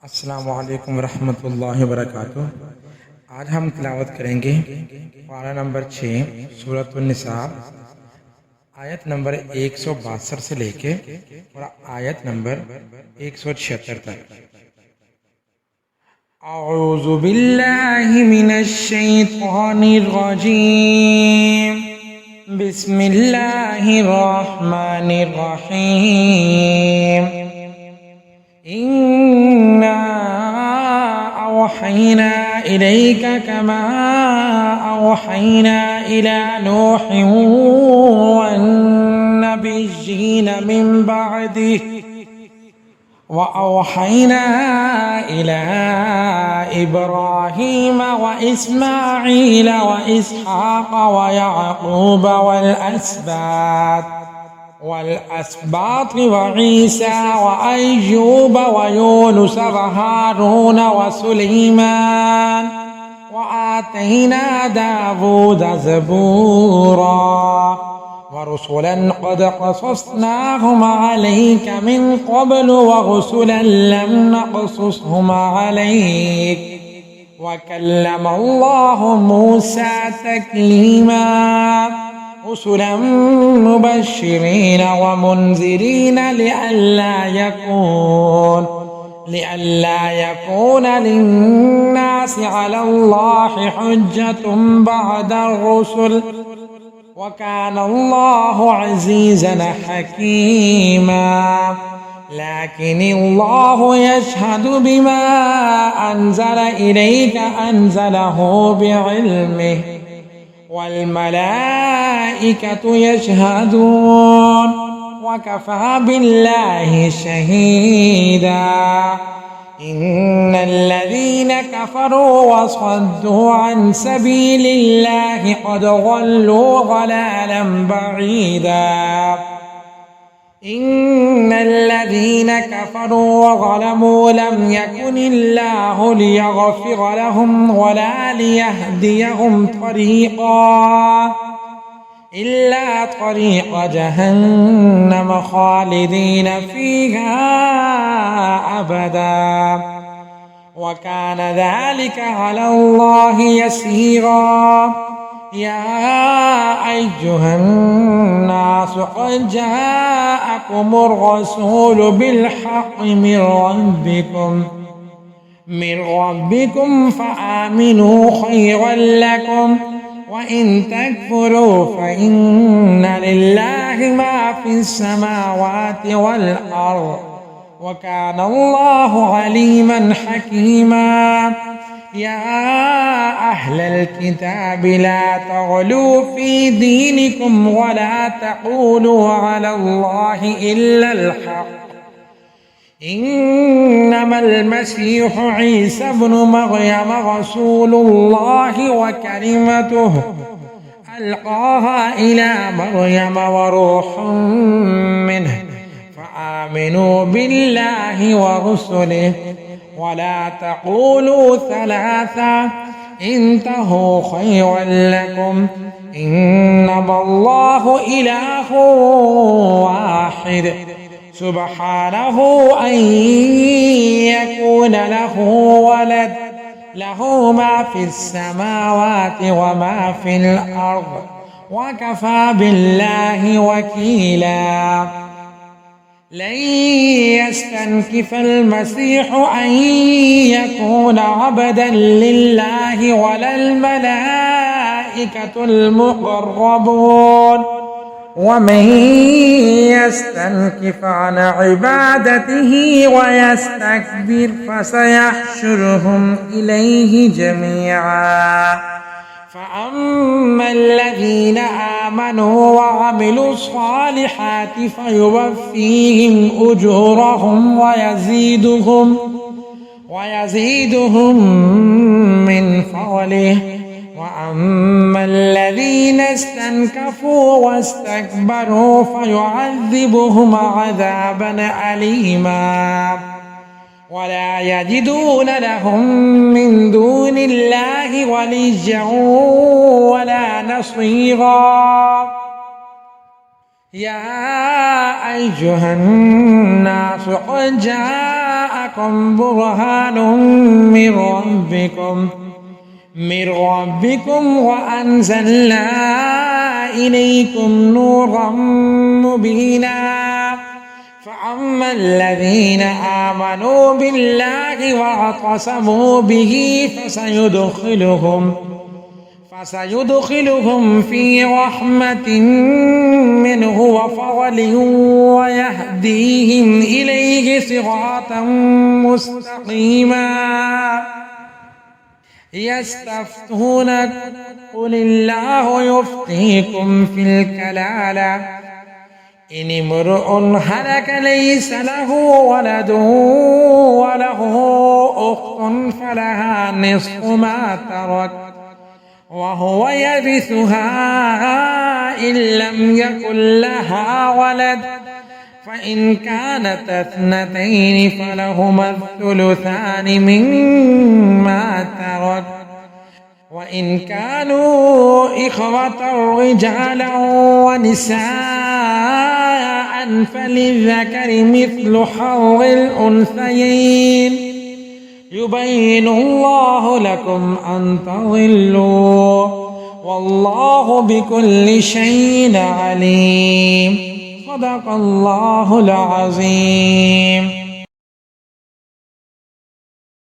अस्सलामु अलैकुम रहमतुल्लाहि व बरकातुहू। आज हम तिलावत करेंगे पारा नंबर 6 सूरतुन निसा, आयत नंबर 162 से लेके और आयत नंबर 176 तक। अऊज़ु बिल्लाहि मिनश शैतानिर रजीम, बिस्मिल्लाहिर रहमानिर रहीम। इन्ना औहैना इलैका कमा औहैना इला नूहिन वन्नबिय्यीन मिन बअदिही व औहैना इला इब्राहीम व इस्माईल व इसहाक़ व याक़ूब والأسباط وعيسى وأيوب ويونس وهارون وسليمان وآتينا داود زبورا ورسلا قد قصصناهم عليك من قبل ورسلا لم نقصصهم عليك وكلم الله موسى تكليما رسلا مبشرين ومنذرين لئلا يكون للناس على الله حجة بعد الرسل وكان الله عزيزا حكيما. لكن الله يشهد بما أنزل إليك أنزله بعلمه والملائكة يشهدون وكفى بالله شهيدا. إن الذين كفروا وصدوا عن سبيل الله قد ضلوا ضلالا بعيدا. إن الذين كفروا وظلموا لم يكن الله ليغفر لهم ولا ليهديهم طريقا إلا طريق جهنم خالدين فيها أبدا وكان ذلك على الله يسيرا. يا أيها الناس قد جاءكم الرسول بالحق من ربكم فآمنوا خيرا لكم وإن تكفروا فإن لله ما في السماوات والأرض وكان الله عليما حكيما. يا أهل الكتاب لا تغلوا في دينكم ولا تقولوا على الله إلا الحق. إنما المسيح عيسى ابن مريم رسول الله وكلمته ألقاها إلى مريم وروح منه فآمنوا بالله ورسله ولا تقولوا ثلاثة انتهوا خيرا لكم إنما الله إله واحد سبحانه أن يكون له ولد له ما في السماوات وما في الأرض وكفى بالله وكيلا. لن يستنكف المسيح أن يكون عبدا لله ولا الملائكة المقربون ومن يستنكف عن عبادته ويستكبر فسيحشرهم إليه جميعا. فأما الذين آمنوا وعملوا الصالحات فيوفيهم أجورهم ويزيدهم من فضله. وأما الذين استنكفوا واستكبروا فيعذبهم عذابا أليما ولا يجدون لهم من دون الله وليا ولا نصيرا. يا أيها الناس قد جاءكم جاءكم برهان من ربكم وأنزلنا إليكم نورا مبينا فأما الذين آمنوا بالله واعتصموا به فسيدخلهم في رحمة منه وفضل ويهديهم إليه صراطا مستقيما يستفتونك قل الله يفتيكم في الكلالة إن امرؤ هلك ليس له ولد وله أخت فلها نصف ما ترك وهو يرثها إن لم يكن لها ولد فإن كانت اثنتين فلهما الثلثان مما ترك وإن كانوا إخوة رجالا ونساء فللذكر مثل حظ الأنثيين يبين الله لكم أن تضلوا والله بكل شيء عليم. صدق الله العظيم.